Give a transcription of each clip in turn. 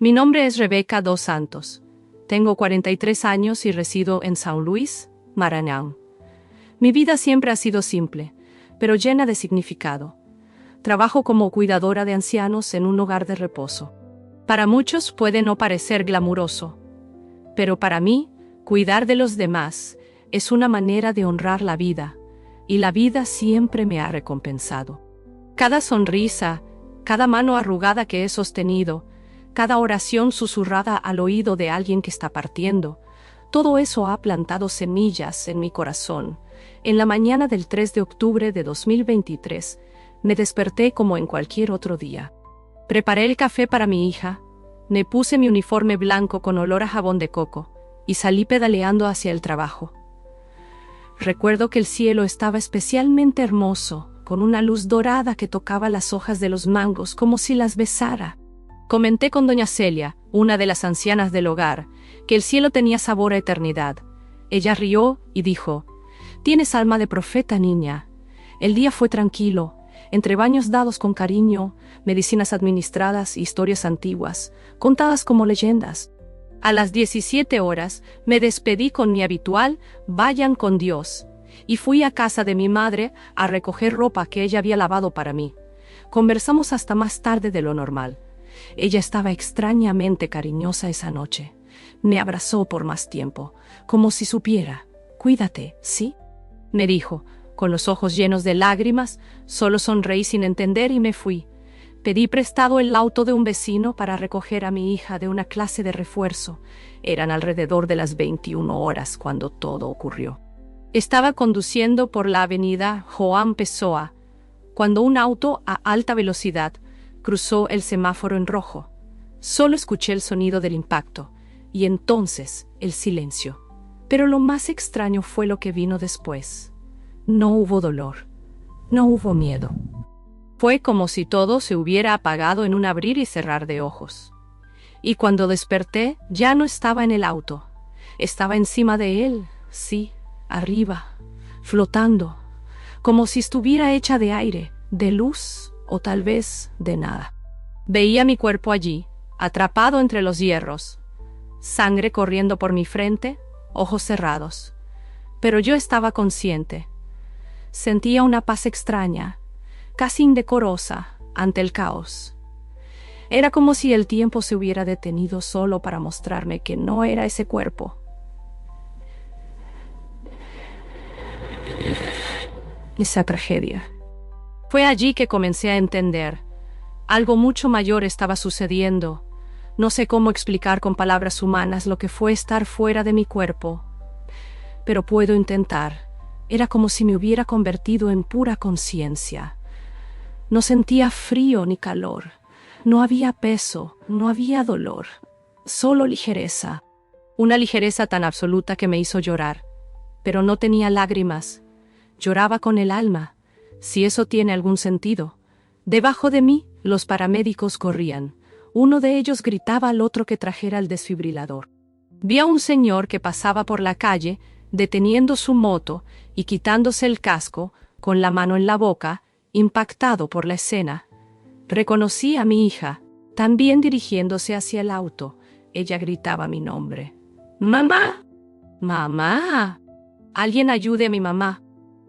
Mi nombre es Rebeca dos Santos. Tengo 43 años y resido en San Luis, Maranhão. Mi vida siempre ha sido simple, pero llena de significado. Trabajo como cuidadora de ancianos en un hogar de reposo. Para muchos puede no parecer glamuroso, pero para mí, cuidar de los demás es una manera de honrar la vida, y la vida siempre me ha recompensado. Cada sonrisa, cada mano arrugada que he sostenido, cada oración susurrada al oído de alguien que está partiendo, todo eso ha plantado semillas en mi corazón. En la mañana del 3 de octubre de 2023, me desperté como en cualquier otro día. Preparé el café para mi hija, me puse mi uniforme blanco con olor a jabón de coco y salí pedaleando hacia el trabajo. Recuerdo que el cielo estaba especialmente hermoso, con una luz dorada que tocaba las hojas de los mangos como si las besara. Comenté con doña Celia, una de las ancianas del hogar, que el cielo tenía sabor a eternidad. Ella rió y dijo: «Tienes alma de profeta, niña». El día fue tranquilo, entre baños dados con cariño, medicinas administradas, historias antiguas, contadas como leyendas. A las 17 horas me despedí con mi habitual «Vayan con Dios» y fui a casa de mi madre a recoger ropa que ella había lavado para mí. Conversamos hasta más tarde de lo normal. Ella estaba extrañamente cariñosa esa noche. Me abrazó por más tiempo, como si supiera: «Cuídate, ¿sí?», me dijo. Con los ojos llenos de lágrimas, solo sonreí sin entender y me fui. Pedí prestado el auto de un vecino para recoger a mi hija de una clase de refuerzo. Eran alrededor de las 21 horas cuando todo ocurrió. Estaba conduciendo por la avenida João Pessoa, cuando un auto a alta velocidad cruzó el semáforo en rojo. Solo escuché el sonido del impacto, y entonces el silencio. Pero lo más extraño fue lo que vino después. No hubo dolor, no hubo miedo. Fue como si todo se hubiera apagado en un abrir y cerrar de ojos. Y cuando desperté, ya no estaba en el auto. Estaba encima de él, sí, arriba, flotando, como si estuviera hecha de aire, de luz o tal vez de nada. Veía mi cuerpo allí, atrapado entre los hierros, sangre corriendo por mi frente, ojos cerrados. Pero yo estaba consciente. Sentía una paz extraña, casi indecorosa, ante el caos. Era como si el tiempo se hubiera detenido solo para mostrarme que no era ese cuerpo. Esa tragedia. Fue allí que comencé a entender. Algo mucho mayor estaba sucediendo. No sé cómo explicar con palabras humanas lo que fue estar fuera de mi cuerpo, pero puedo intentar. Era como si me hubiera convertido en pura conciencia. No sentía frío ni calor. No había peso, no había dolor. Solo ligereza. Una ligereza tan absoluta que me hizo llorar. Pero no tenía lágrimas. Lloraba con el alma, si eso tiene algún sentido. Debajo de mí, los paramédicos corrían. Uno de ellos gritaba al otro que trajera el desfibrilador. Vi a un señor que pasaba por la calle, deteniendo su moto y quitándose el casco, con la mano en la boca, impactado por la escena. Reconocí a mi hija, también dirigiéndose hacia el auto. Ella gritaba mi nombre. «¡Mamá! ¡Mamá! Alguien ayude a mi mamá».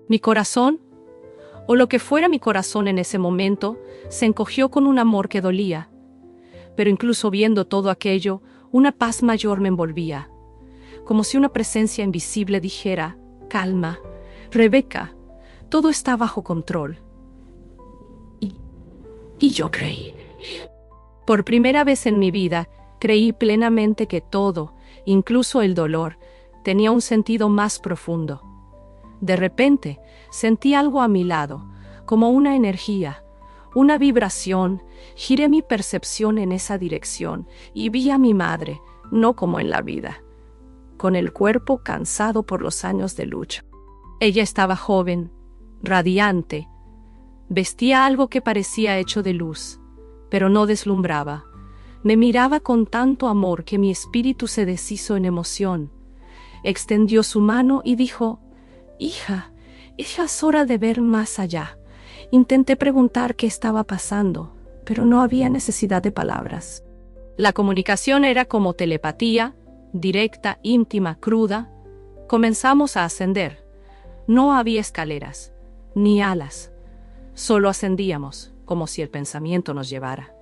Mi corazón, o lo que fuera mi corazón en ese momento, se encogió con un amor que dolía. Pero incluso viendo todo aquello, una paz mayor me envolvía. Como si una presencia invisible dijera: «Calma, Rebeca, todo está bajo control». Y yo creí. Por primera vez en mi vida, creí plenamente que todo, incluso el dolor, tenía un sentido más profundo. De repente, sentí algo a mi lado, como una energía, una vibración. Giré mi percepción en esa dirección y vi a mi madre, no como en la vida, con el cuerpo cansado por los años de lucha. Ella estaba joven, radiante. Vestía algo que parecía hecho de luz, pero no deslumbraba. Me miraba con tanto amor que mi espíritu se deshizo en emoción. Extendió su mano y dijo: «Hija, ya es hora de ver más allá». Intenté preguntar qué estaba pasando, pero no había necesidad de palabras. La comunicación era como telepatía, directa, íntima, cruda. Comenzamos a ascender. No había escaleras, ni alas. Solo ascendíamos, como si el pensamiento nos llevara.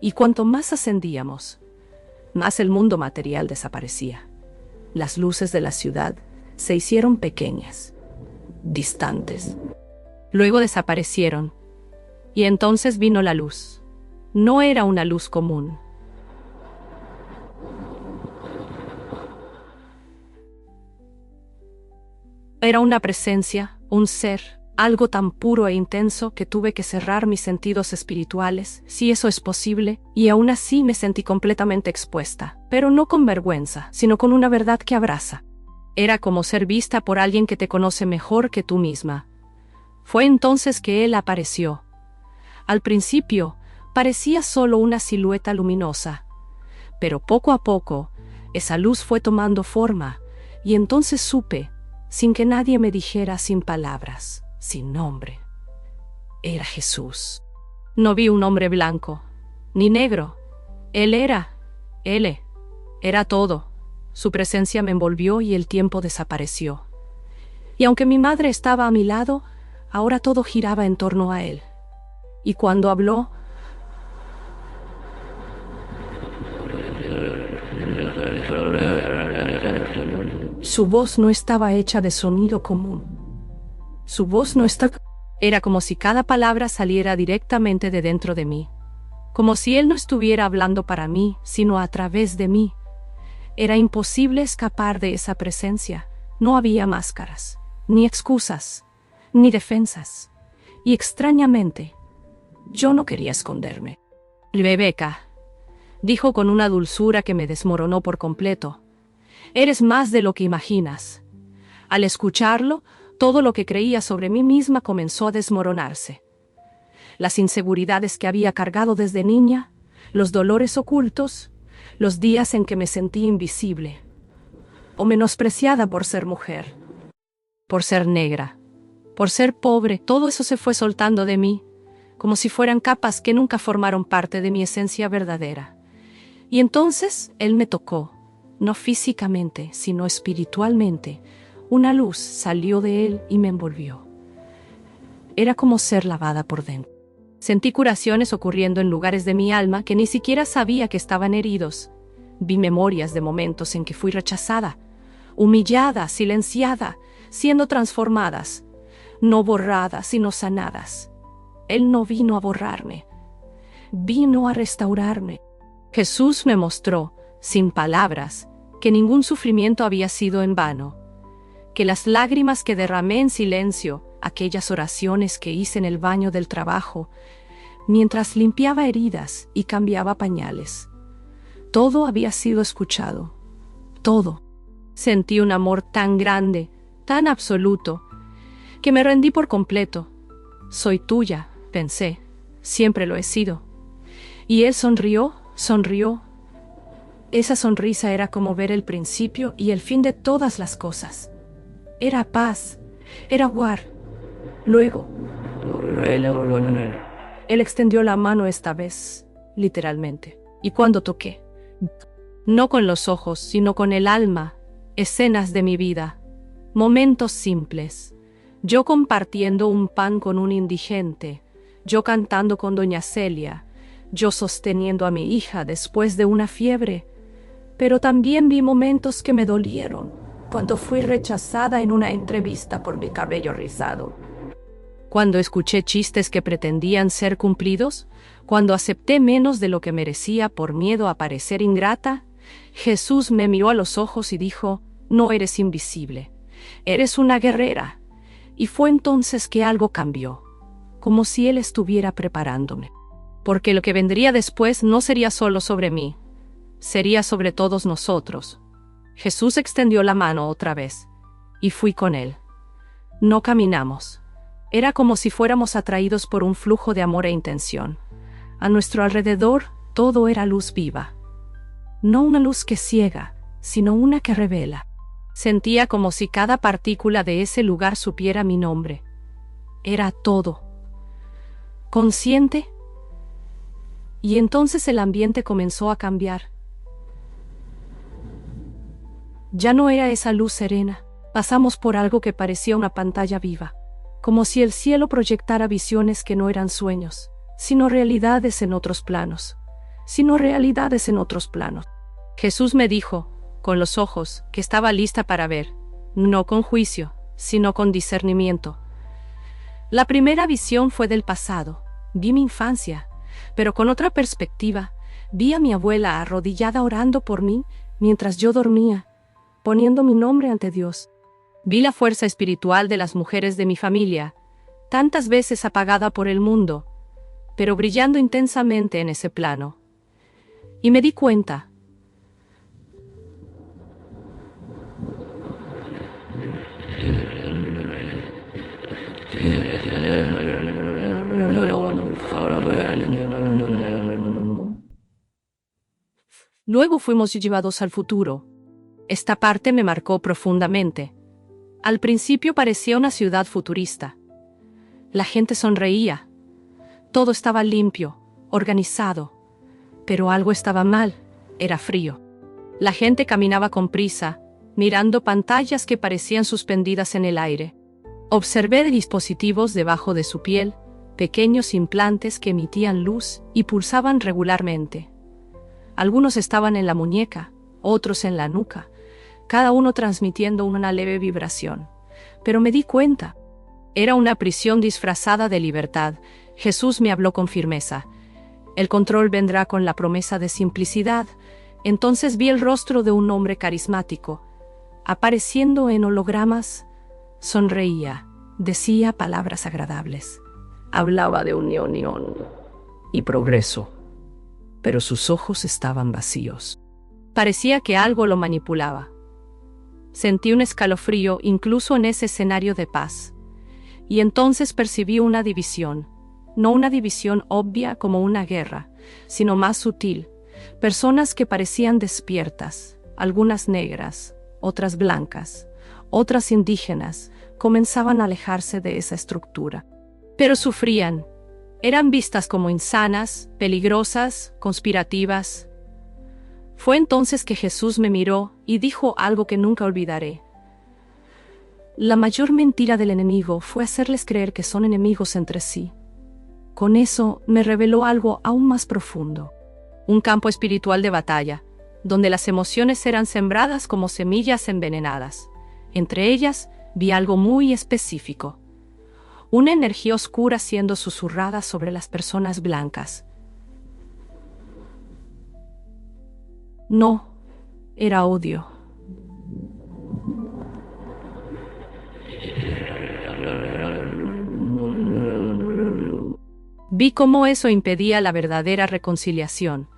Y cuanto más ascendíamos, más el mundo material desaparecía. Las luces de la ciudad se hicieron pequeñas, distantes. Luego desaparecieron, y entonces vino la luz. No era una luz común. Era una presencia, un ser, algo tan puro e intenso que tuve que cerrar mis sentidos espirituales, si eso es posible, y aún así me sentí completamente expuesta, pero no con vergüenza, sino con una verdad que abraza. Era como ser vista por alguien que te conoce mejor que tú misma. Fue entonces que él apareció. Al principio, parecía solo una silueta luminosa, pero poco a poco, esa luz fue tomando forma, y entonces supe, sin que nadie me dijera, sin palabras, sin nombre. Era Jesús. No vi un hombre blanco, ni negro. Él era todo. Su presencia me envolvió y el tiempo desapareció. Y aunque mi madre estaba a mi lado, ahora todo giraba en torno a él. Y cuando habló, su voz no estaba hecha de sonido común. Su voz no estaba... Era como si cada palabra saliera directamente de dentro de mí. Como si él no estuviera hablando para mí, sino a través de mí. Era imposible escapar de esa presencia. No había máscaras, ni excusas, ni defensas. Y extrañamente, yo no quería esconderme. Rebeca, dijo con una dulzura que me desmoronó por completo. Eres más de lo que imaginas. Al escucharlo, todo lo que creía sobre mí misma comenzó a desmoronarse. Las inseguridades que había cargado desde niña, los dolores ocultos, los días en que me sentí invisible o menospreciada por ser mujer, por ser negra, por ser pobre, todo eso se fue soltando de mí, como si fueran capas que nunca formaron parte de mi esencia verdadera. Y entonces él me tocó, no físicamente, sino espiritualmente. Una luz salió de él y me envolvió. Era como ser lavada por dentro. Sentí curaciones ocurriendo en lugares de mi alma que ni siquiera sabía que estaban heridos. Vi memorias de momentos en que fui rechazada, humillada, silenciada, siendo transformadas, no borradas, sino sanadas. Él no vino a borrarme, vino a restaurarme. Jesús me mostró, sin palabras, que ningún sufrimiento había sido en vano, que las lágrimas que derramé en silencio, aquellas oraciones que hice en el baño del trabajo, mientras limpiaba heridas y cambiaba pañales, todo había sido escuchado, todo. Sentí un amor tan grande, tan absoluto, que me rendí por completo. Soy tuya, pensé, siempre lo he sido. Y él sonrió. Esa sonrisa era como ver el principio y el fin de todas las cosas. Era paz, era guar. Luego, él extendió la mano esta vez, literalmente. Y cuando toqué, no con los ojos, sino con el alma, escenas de mi vida, momentos simples. Yo compartiendo un pan con un indigente, yo cantando con doña Celia, yo sosteniendo a mi hija después de una fiebre. Pero también vi momentos que me dolieron, cuando fui rechazada en una entrevista por mi cabello rizado. Cuando escuché chistes que pretendían ser cumplidos, cuando acepté menos de lo que merecía por miedo a parecer ingrata, Jesús me miró a los ojos y dijo, no eres invisible, eres una guerrera. Y fue entonces que algo cambió, como si Él estuviera preparándome. Porque lo que vendría después no sería solo sobre mí, sería sobre todos nosotros. Jesús extendió la mano otra vez, y fui con Él. No caminamos. Era como si fuéramos atraídos por un flujo de amor e intención. A nuestro alrededor todo era luz viva. No una luz que ciega, sino una que revela. Sentía como si cada partícula de ese lugar supiera mi nombre. Era todo. Consciente Y entonces el ambiente comenzó a cambiar. Ya no era esa luz serena. Pasamos por algo que parecía una pantalla viva, como si el cielo proyectara visiones que no eran sueños, sino realidades en otros planos. Jesús me dijo, con los ojos, que estaba lista para ver, no con juicio, sino con discernimiento. La primera visión fue del pasado. Vi mi infancia, pero con otra perspectiva, vi a mi abuela arrodillada orando por mí mientras yo dormía, poniendo mi nombre ante Dios. Vi la fuerza espiritual de las mujeres de mi familia, tantas veces apagada por el mundo, pero brillando intensamente en ese plano. Y me di cuenta. Luego fuimos llevados al futuro. Esta parte me marcó profundamente. Al principio parecía una ciudad futurista. La gente sonreía. Todo estaba limpio, organizado. Pero algo estaba mal. Era frío. La gente caminaba con prisa, mirando pantallas que parecían suspendidas en el aire. Observé dispositivos debajo de su piel, pequeños implantes que emitían luz y pulsaban regularmente. Algunos estaban en la muñeca, otros en la nuca, cada uno transmitiendo una leve vibración. Pero me di cuenta. Era una prisión disfrazada de libertad. Jesús me habló con firmeza. El control vendrá con la promesa de simplicidad. Entonces vi el rostro de un hombre carismático, apareciendo en hologramas. Sonreía, decía palabras agradables. Hablaba de unión y progreso, pero sus ojos estaban vacíos. Parecía que algo lo manipulaba. Sentí un escalofrío incluso en ese escenario de paz. Y entonces percibí una división. No una división obvia como una guerra, sino más sutil. Personas que parecían despiertas, algunas negras, otras blancas, otras indígenas, comenzaban a alejarse de esa estructura. Pero sufrían. Eran vistas como insanas, peligrosas, conspirativas. Fue entonces que Jesús me miró y dijo algo que nunca olvidaré. La mayor mentira del enemigo fue hacerles creer que son enemigos entre sí. Con eso me reveló algo aún más profundo. Un campo espiritual de batalla, donde las emociones eran sembradas como semillas envenenadas. Entre ellas, vi algo muy específico. Una energía oscura siendo susurrada sobre las personas blancas. No, era odio. Vi cómo eso impedía la verdadera reconciliación,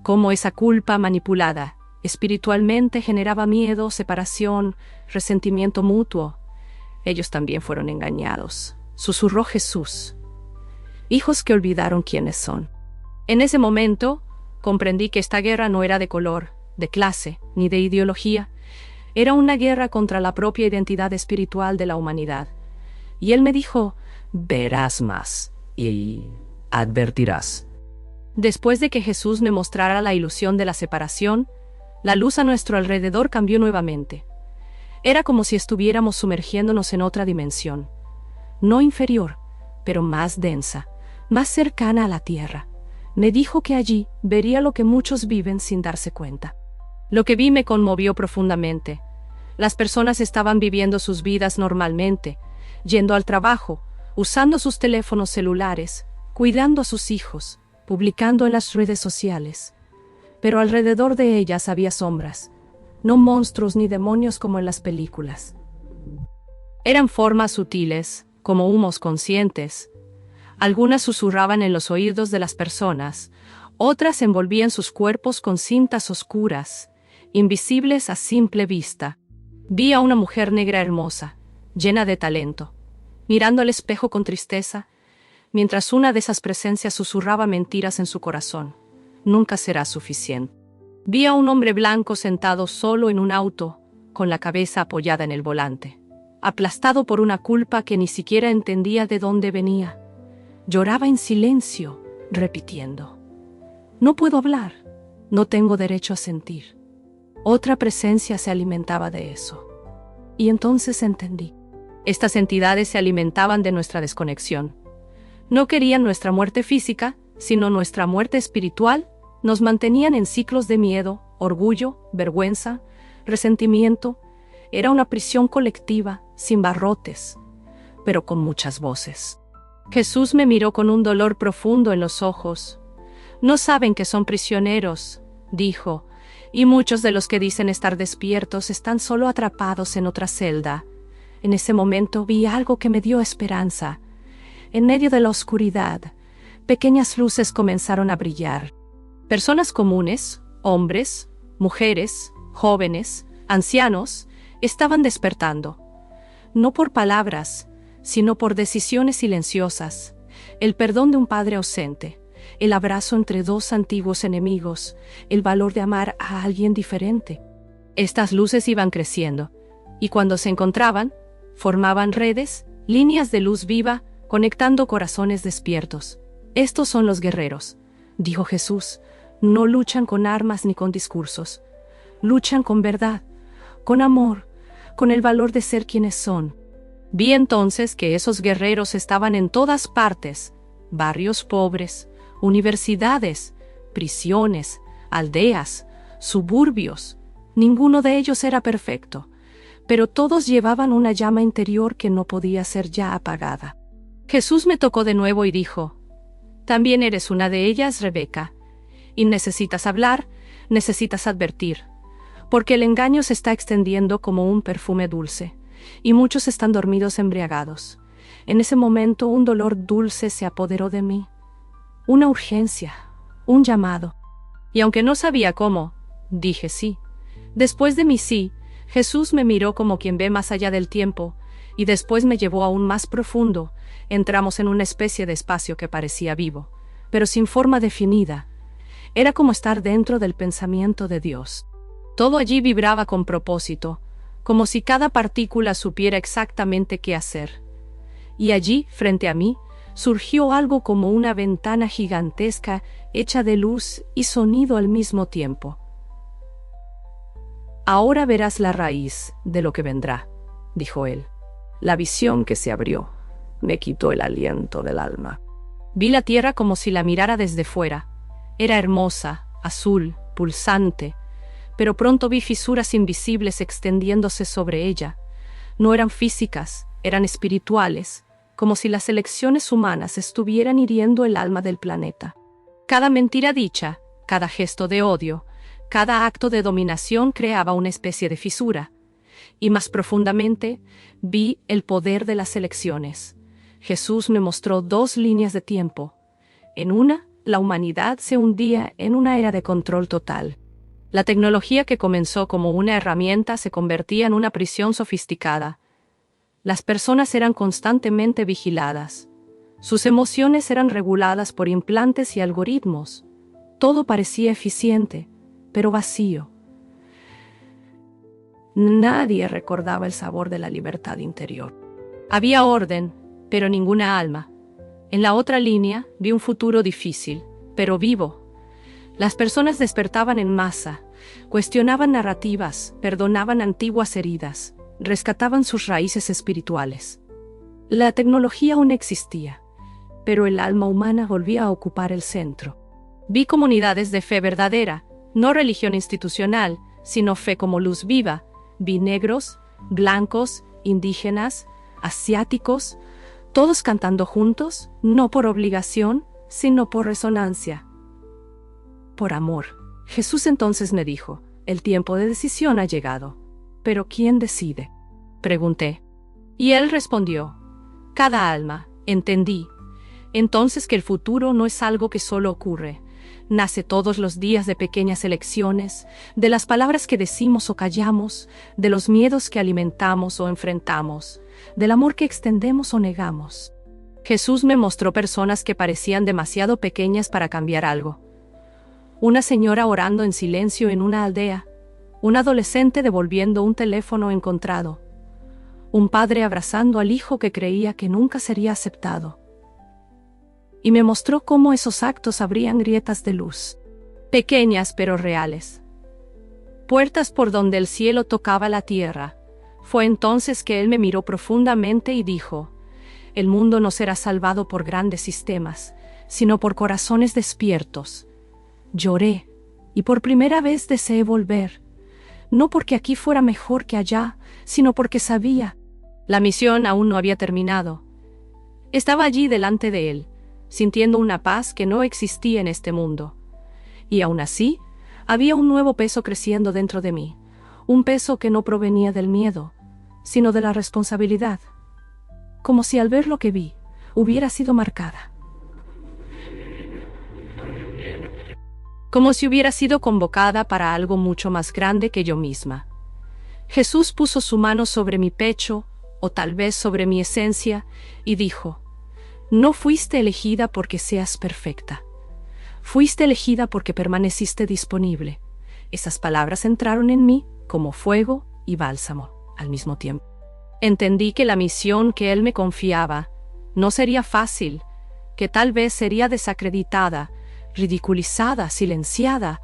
cómo esa culpa manipulada espiritualmente generaba miedo, separación, resentimiento mutuo. Ellos también fueron engañados, susurró Jesús. Hijos que olvidaron quiénes son. En ese momento, comprendí que esta guerra no era de color, de clase, ni de ideología. Era una guerra contra la propia identidad espiritual de la humanidad. Y él me dijo, verás más y advertirás. Después de que Jesús me mostrara la ilusión de la separación, la luz a nuestro alrededor cambió nuevamente. Era como si estuviéramos sumergiéndonos en otra dimensión. No inferior, pero más densa, más cercana a la tierra. Me dijo que allí vería lo que muchos viven sin darse cuenta. Lo que vi me conmovió profundamente. Las personas estaban viviendo sus vidas normalmente, yendo al trabajo, usando sus teléfonos celulares, cuidando a sus hijos, publicando en las redes sociales. Pero alrededor de ellas había sombras, no monstruos ni demonios como en las películas. Eran formas sutiles, como humos conscientes. Algunas susurraban en los oídos de las personas, otras envolvían sus cuerpos con cintas oscuras, invisibles a simple vista. Vi a una mujer negra hermosa, llena de talento, mirando al espejo con tristeza, mientras una de esas presencias susurraba mentiras en su corazón. Nunca será suficiente. Vi a un hombre blanco sentado solo en un auto, con la cabeza apoyada en el volante, aplastado por una culpa que ni siquiera entendía de dónde venía. Lloraba en silencio, repitiendo, No puedo hablar. No tengo derecho a sentir. Otra presencia se alimentaba de eso. Y entonces entendí. Estas entidades se alimentaban de nuestra desconexión. No querían nuestra muerte física, sino nuestra muerte espiritual. Nos mantenían en ciclos de miedo, orgullo, vergüenza, resentimiento. Era una prisión colectiva, sin barrotes, pero con muchas voces. Jesús me miró con un dolor profundo en los ojos. No saben que son prisioneros, dijo, y muchos de los que dicen estar despiertos están solo atrapados en otra celda. En ese momento vi algo que me dio esperanza. En medio de la oscuridad, pequeñas luces comenzaron a brillar. Personas comunes, hombres, mujeres, jóvenes, ancianos, estaban despertando. No por palabras, sino por decisiones silenciosas, el perdón de un padre ausente, el abrazo entre dos antiguos enemigos, el valor de amar a alguien diferente. Estas luces iban creciendo, y cuando se encontraban, formaban redes, líneas de luz viva, conectando corazones despiertos. Estos son los guerreros, dijo Jesús. No luchan con armas ni con discursos. Luchan con verdad, con amor, con el valor de ser quienes son. Vi entonces que esos guerreros estaban en todas partes: barrios pobres, universidades, prisiones, aldeas, suburbios. Ninguno de ellos era perfecto, pero todos llevaban una llama interior que no podía ser ya apagada. Jesús me tocó de nuevo y dijo: «También eres una de ellas, Rebeca, y necesitas hablar, necesitas advertir, porque el engaño se está extendiendo como un perfume dulce, y muchos están dormidos embriagados». En ese momento un dolor dulce se apoderó de mí, una urgencia, un llamado. Y aunque no sabía cómo, dije sí. Después de mi sí, Jesús me miró como quien ve más allá del tiempo, y después me llevó aún más profundo. Entramos en una especie de espacio que parecía vivo, pero sin forma definida. Era como estar dentro del pensamiento de Dios. Todo allí vibraba con propósito, como si cada partícula supiera exactamente qué hacer. Y allí, frente a mí, surgió algo como una ventana gigantesca hecha de luz y sonido al mismo tiempo. «Ahora verás la raíz de lo que vendrá», dijo él. La visión que se abrió me quitó el aliento del alma. Vi la tierra como si la mirara desde fuera. Era hermosa, azul, pulsante, pero pronto vi fisuras invisibles extendiéndose sobre ella. No eran físicas, eran espirituales, como si las elecciones humanas estuvieran hiriendo el alma del planeta. Cada mentira dicha, cada gesto de odio, cada acto de dominación creaba una especie de fisura. Y más profundamente, vi el poder de las elecciones. Jesús me mostró dos líneas de tiempo. En una, la humanidad se hundía en una era de control total. La tecnología que comenzó como una herramienta se convertía en una prisión sofisticada. Las personas eran constantemente vigiladas. Sus emociones eran reguladas por implantes y algoritmos. Todo parecía eficiente, pero vacío. Nadie recordaba el sabor de la libertad interior. Había orden, pero ninguna alma. En la otra línea vi un futuro difícil, pero vivo. Las personas despertaban en masa, cuestionaban narrativas, perdonaban antiguas heridas, rescataban sus raíces espirituales. La tecnología aún existía, pero el alma humana volvía a ocupar el centro. Vi comunidades de fe verdadera, no religión institucional, sino fe como luz viva. Vi negros, blancos, indígenas, asiáticos, todos cantando juntos, no por obligación, sino por resonancia. Por amor. Jesús entonces me dijo: «El tiempo de decisión ha llegado». «¿Pero quién decide?», pregunté. Y él respondió: «Cada alma». Entendí entonces que el futuro no es algo que solo ocurre. Nace todos los días de pequeñas elecciones, de las palabras que decimos o callamos, de los miedos que alimentamos o enfrentamos, del amor que extendemos o negamos. Jesús me mostró personas que parecían demasiado pequeñas para cambiar algo. Una señora orando en silencio en una aldea, un adolescente devolviendo un teléfono encontrado, un padre abrazando al hijo que creía que nunca sería aceptado. Y me mostró cómo esos actos abrían grietas de luz. pequeñas pero reales. Puertas por donde el cielo tocaba la tierra. Fue entonces que él me miró profundamente y dijo: el mundo no será salvado por grandes sistemas, sino por corazones despiertos. Lloré, y por primera vez deseé volver, no porque aquí fuera mejor que allá, sino porque sabía. La misión aún no había terminado. Estaba allí delante de él, sintiendo una paz que no existía en este mundo. Y aún así, había un nuevo peso creciendo dentro de mí, un peso que no provenía del miedo, sino de la responsabilidad. Como si al ver lo que vi, hubiera sido marcada. Como si hubiera sido convocada para algo mucho más grande que yo misma. Jesús puso su mano sobre mi pecho, o tal vez sobre mi esencia, y dijo: no fuiste elegida porque seas perfecta. Fuiste elegida porque permaneciste disponible. Esas palabras entraron en mí como fuego y bálsamo al mismo tiempo. Entendí que la misión que él me confiaba no sería fácil, que tal vez sería desacreditada, ridiculizada, silenciada,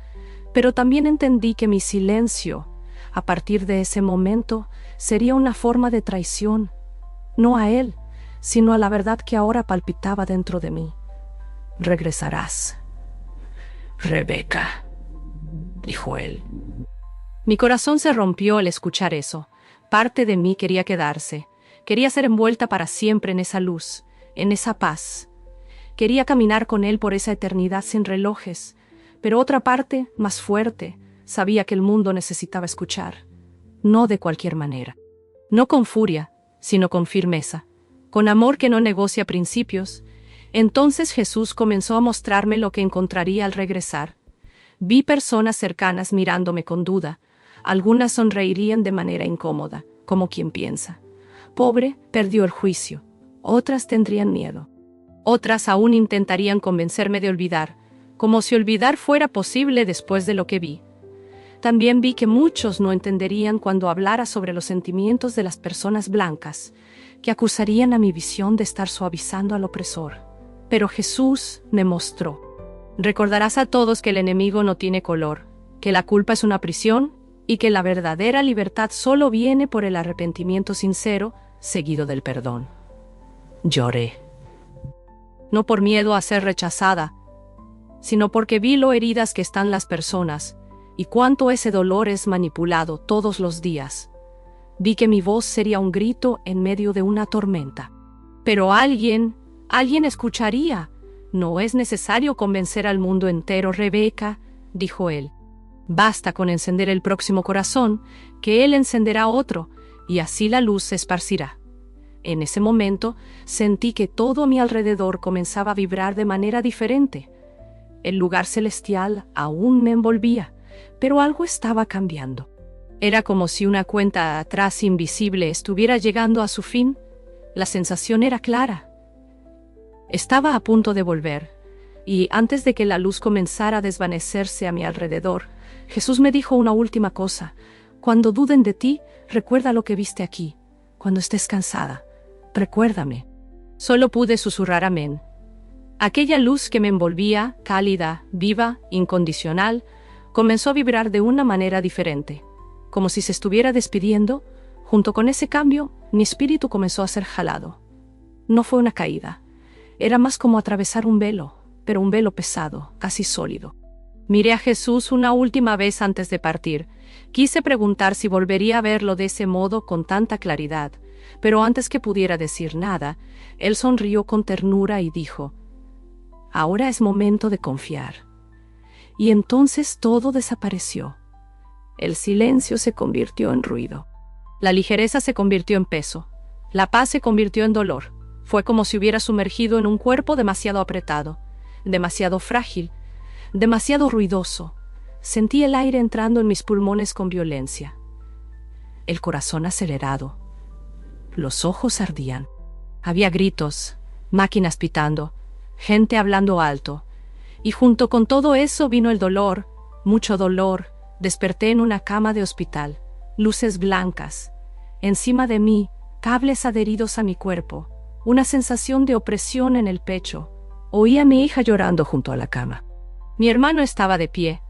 pero también entendí que mi silencio, a partir de ese momento, sería una forma de traición, no a él, sino a la verdad que ahora palpitaba dentro de mí. Regresarás, Rebeca, dijo él. Mi corazón se rompió al escuchar eso. Parte de mí quería quedarse, quería ser envuelta para siempre en esa luz, en esa paz. Quería caminar con él por esa eternidad sin relojes, pero otra parte, más fuerte, sabía que el mundo necesitaba escuchar. No de cualquier manera. No con furia, sino con firmeza, con amor que no negocia principios. Entonces Jesús comenzó a mostrarme lo que encontraría al regresar. Vi personas cercanas mirándome con duda. Algunas sonreirían de manera incómoda, como quien piensa: pobre, perdió el juicio. Otras tendrían miedo. Otras aún intentarían convencerme de olvidar, como si olvidar fuera posible después de lo que vi. También vi que muchos no entenderían cuando hablara sobre los sentimientos de las personas blancas, que acusarían a mi visión de estar suavizando al opresor. Pero Jesús me mostró: recordarás a todos que el enemigo no tiene color, que la culpa es una prisión y que la verdadera libertad solo viene por el arrepentimiento sincero, seguido del perdón. Lloré. No por miedo a ser rechazada, sino porque vi lo heridas que están las personas y cuánto ese dolor es manipulado todos los días. Vi que mi voz sería un grito en medio de una tormenta. Pero alguien escucharía. No es necesario convencer al mundo entero, Rebeca, dijo él. Basta con encender el próximo corazón, que él encenderá otro, y así la luz se esparcirá. En ese momento sentí que todo a mi alrededor comenzaba a vibrar de manera diferente. El lugar celestial aún me envolvía, pero algo estaba cambiando. Era como si una cuenta atrás invisible estuviera llegando a su fin. La sensación era clara. Estaba a punto de volver, y antes de que la luz comenzara a desvanecerse a mi alrededor, Jesús me dijo una última cosa: cuando duden de ti, recuerda lo que viste aquí. Cuando estés cansada, recuérdame. Solo pude susurrar amén. Aquella luz que me envolvía, cálida, viva, incondicional, comenzó a vibrar de una manera diferente, como si se estuviera despidiendo. Junto con ese cambio, mi espíritu comenzó a ser jalado. No fue una caída. Era más como atravesar un velo, pero un velo pesado, casi sólido. Miré a Jesús una última vez antes de partir. Quise preguntar si volvería a verlo de ese modo con tanta claridad, pero antes que pudiera decir nada, él sonrió con ternura y dijo: ahora es momento de confiar. Y entonces todo desapareció. El silencio se convirtió en ruido. La ligereza se convirtió en peso. La paz se convirtió en dolor. Fue como si hubiera sumergido en un cuerpo demasiado apretado, demasiado frágil, demasiado ruidoso. Sentí el aire entrando en mis pulmones con violencia. El corazón acelerado. Los ojos ardían. Había gritos, máquinas pitando, gente hablando alto. Y junto con todo eso vino el dolor, mucho dolor. Desperté en una cama de hospital, luces blancas. Encima de mí, cables adheridos a mi cuerpo, una sensación de opresión en el pecho. Oí a mi hija llorando junto a la cama. Mi hermano estaba de pie,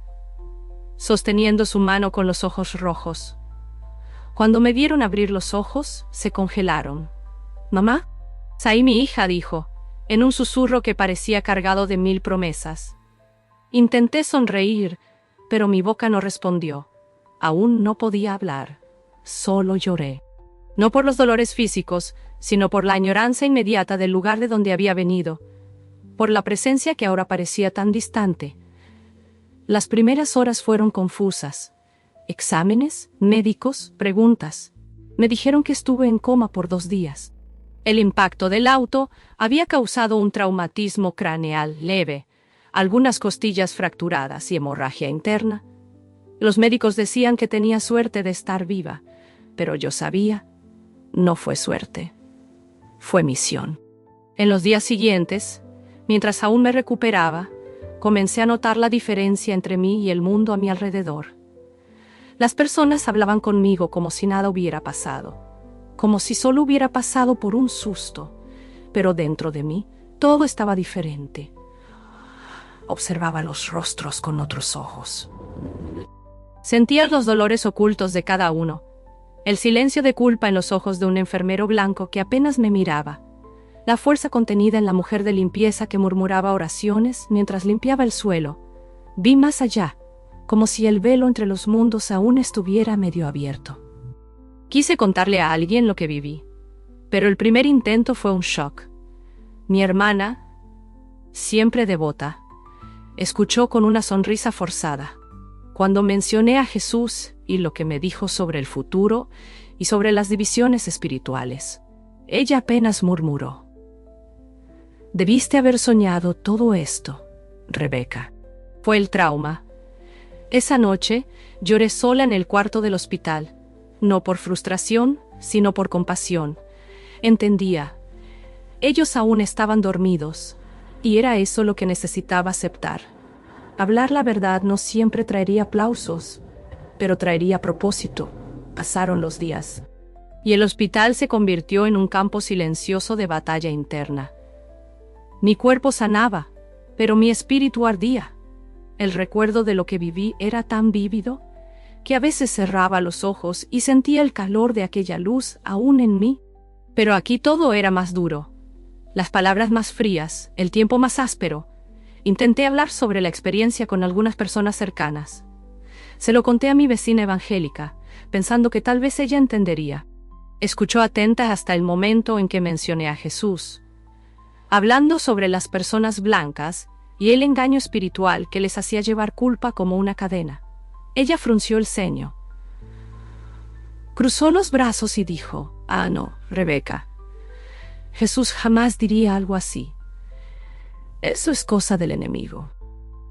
sosteniendo su mano con los ojos rojos. Cuando me vieron abrir los ojos, se congelaron. «¿Mamá?» «Saí, mi hija», dijo, en un susurro que parecía cargado de 1000 promesas. Intenté sonreír, pero mi boca no respondió. Aún no podía hablar. Solo lloré. No por los dolores físicos, sino por la añoranza inmediata del lugar de donde había venido, por la presencia que ahora parecía tan distante. Las primeras horas fueron confusas. Exámenes, médicos, preguntas. Me dijeron que estuve en coma por 2 días. El impacto del auto había causado un traumatismo craneal leve, algunas costillas fracturadas y hemorragia interna. Los médicos decían que tenía suerte de estar viva, pero yo sabía, no fue suerte, fue misión. En los días siguientes, mientras aún me recuperaba, comencé a notar la diferencia entre mí y el mundo a mi alrededor. Las personas hablaban conmigo como si nada hubiera pasado, como si solo hubiera pasado por un susto, pero dentro de mí todo estaba diferente. Observaba los rostros con otros ojos. Sentía los dolores ocultos de cada uno, el silencio de culpa en los ojos de un enfermero blanco que apenas me miraba, la fuerza contenida en la mujer de limpieza que murmuraba oraciones mientras limpiaba el suelo. Vi más allá, como si el velo entre los mundos aún estuviera medio abierto. Quise contarle a alguien lo que viví, pero el primer intento fue un shock. Mi hermana, siempre devota, escuchó con una sonrisa forzada. Cuando mencioné a Jesús y lo que me dijo sobre el futuro y sobre las divisiones espirituales, ella apenas murmuró: «Debiste haber soñado todo esto, Rebeca». Fue el trauma. Esa noche lloré sola en el cuarto del hospital, no por frustración, sino por compasión. Entendía. Ellos aún estaban dormidos, y era eso lo que necesitaba aceptar. Hablar la verdad no siempre traería aplausos, pero traería propósito. Pasaron los días, y el hospital se convirtió en un campo silencioso de batalla interna. Mi cuerpo sanaba, pero mi espíritu ardía. El recuerdo de lo que viví era tan vívido que a veces cerraba los ojos y sentía el calor de aquella luz aún en mí. Pero aquí todo era más duro. Las palabras más frías, el tiempo más áspero. Intenté hablar sobre la experiencia con algunas personas cercanas. Se lo conté a mi vecina evangélica, pensando que tal vez ella entendería. Escuchó atenta hasta el momento en que mencioné a Jesús, hablando sobre las personas blancas y el engaño espiritual que les hacía llevar culpa como una cadena. Ella frunció el ceño. Cruzó los brazos y dijo: «Ah, no, Rebeca. Jesús jamás diría algo así. Eso es cosa del enemigo».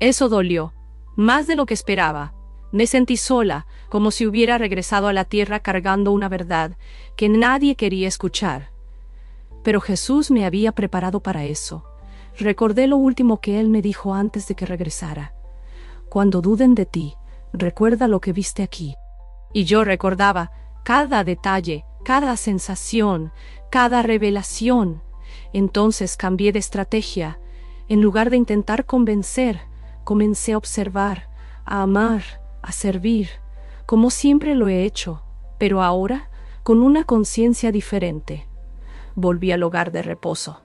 Eso dolió, más de lo que esperaba. Me sentí sola, como si hubiera regresado a la tierra cargando una verdad que nadie quería escuchar. Pero Jesús me había preparado para eso. Recordé lo último que Él me dijo antes de que regresara: «Cuando duden de ti, recuerda lo que viste aquí». Y yo recordaba cada detalle, cada sensación, cada revelación. Entonces cambié de estrategia. En lugar de intentar convencer, comencé a observar, a amar, a servir, como siempre lo he hecho, pero ahora con una conciencia diferente. Volví al hogar de reposo.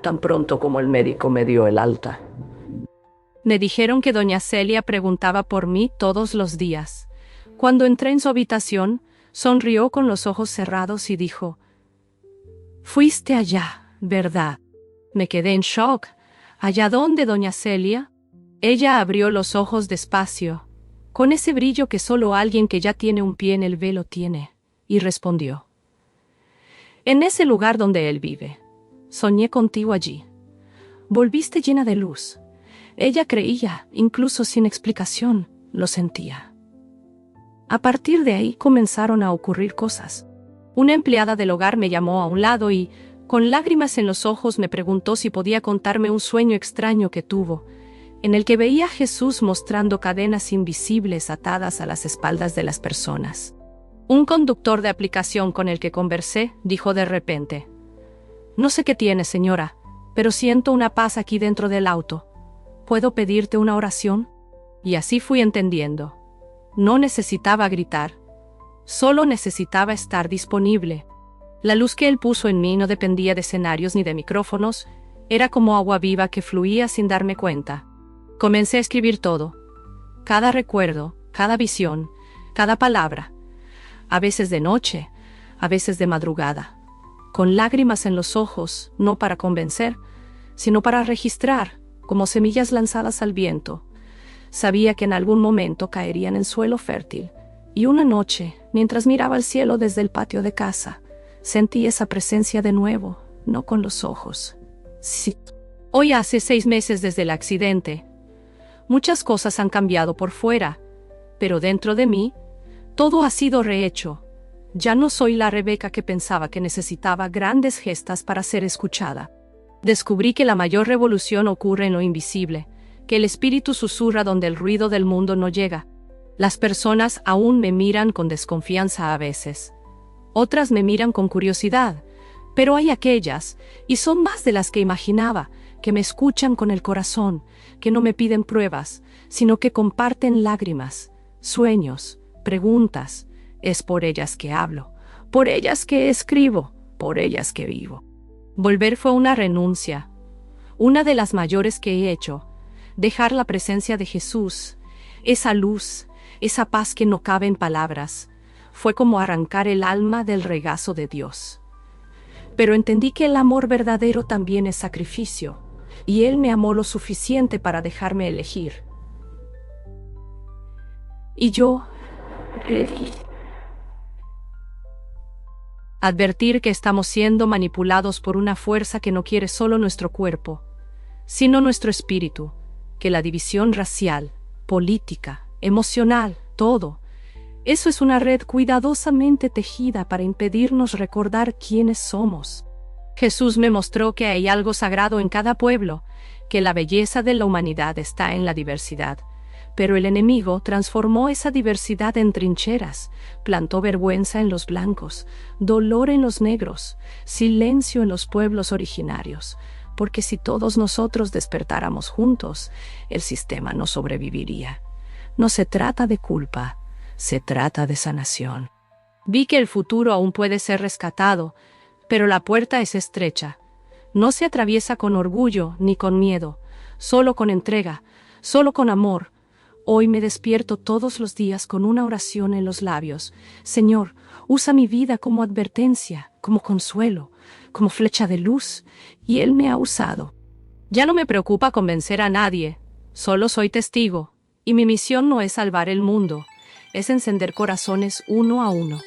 Tan pronto como el médico me dio el alta, me dijeron que doña Celia preguntaba por mí todos los días. Cuando entré en su habitación, sonrió con los ojos cerrados y dijo: «Fuiste allá, ¿verdad?». Me quedé en shock. ¿Allá dónde, doña Celia? Ella abrió los ojos despacio, con ese brillo que solo alguien que ya tiene un pie en el velo tiene, y respondió: «En ese lugar donde él vive. Soñé contigo allí. Volviste llena de luz». Ella creía, incluso sin explicación, lo sentía. A partir de ahí comenzaron a ocurrir cosas. Una empleada del hogar me llamó a un lado y, con lágrimas en los ojos, me preguntó si podía contarme un sueño extraño que tuvo, en el que veía a Jesús mostrando cadenas invisibles atadas a las espaldas de las personas. Un conductor de aplicación con el que conversé dijo de repente: «No sé qué tiene, señora, pero siento una paz aquí dentro del auto. ¿puedo pedirte una oración? Y así fui entendiendo. No necesitaba gritar, solo necesitaba estar disponible. La luz que él puso en mí no dependía de escenarios ni de micrófonos, era como agua viva que fluía sin darme cuenta. Comencé a escribir todo, cada recuerdo, cada visión, cada palabra, a veces de noche, a veces de madrugada, con lágrimas en los ojos, no para convencer, sino para registrar, como semillas lanzadas al viento. Sabía que en algún momento caerían en suelo fértil, y una noche, mientras miraba al cielo desde el patio de casa, sentí esa presencia de nuevo, no con los ojos. Sí. Hoy hace 6 meses desde el accidente. Muchas cosas han cambiado por fuera, pero dentro de mí, todo ha sido rehecho. Ya no soy la Rebeca que pensaba que necesitaba grandes gestas para ser escuchada. Descubrí que la mayor revolución ocurre en lo invisible, que el espíritu susurra donde el ruido del mundo no llega. Las personas aún me miran con desconfianza a veces. Otras me miran con curiosidad, pero hay aquellas, y son más de las que imaginaba, que me escuchan con el corazón, que no me piden pruebas, sino que comparten lágrimas, sueños, preguntas. Es por ellas que hablo, por ellas que escribo, por ellas que vivo. Volver fue una renuncia, una de las mayores que he hecho. Dejar la presencia de Jesús, esa luz, esa paz que no cabe en palabras, fue como arrancar el alma del regazo de Dios. Pero entendí que el amor verdadero también es sacrificio, y Él me amó lo suficiente para dejarme elegir. Y yo elegí. Advertir que estamos siendo manipulados por una fuerza que no quiere solo nuestro cuerpo, sino nuestro espíritu, que la división racial, política, emocional, todo, eso es una red cuidadosamente tejida para impedirnos recordar quiénes somos. Jesús me mostró que hay algo sagrado en cada pueblo, que la belleza de la humanidad está en la diversidad. Pero el enemigo transformó esa diversidad en trincheras, plantó vergüenza en los blancos, dolor en los negros, silencio en los pueblos originarios, porque si todos nosotros despertáramos juntos, el sistema no sobreviviría. No se trata de culpa, se trata de sanación. Vi que el futuro aún puede ser rescatado, pero la puerta es estrecha. No se atraviesa con orgullo ni con miedo, solo con entrega, solo con amor. Hoy me despierto todos los días con una oración en los labios. Señor, usa mi vida como advertencia, como consuelo, como flecha de luz, y Él me ha usado. Ya no me preocupa convencer a nadie, solo soy testigo, y mi misión no es salvar el mundo, es encender corazones uno a uno.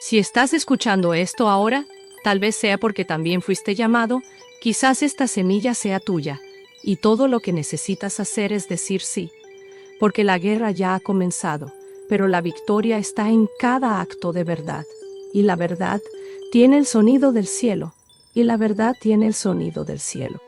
Si estás escuchando esto ahora, tal vez sea porque también fuiste llamado, quizás esta semilla sea tuya, y todo lo que necesitas hacer es decir sí. Porque la guerra ya ha comenzado, pero la victoria está en cada acto de verdad. Y la verdad tiene el sonido del cielo, y la verdad tiene el sonido del cielo.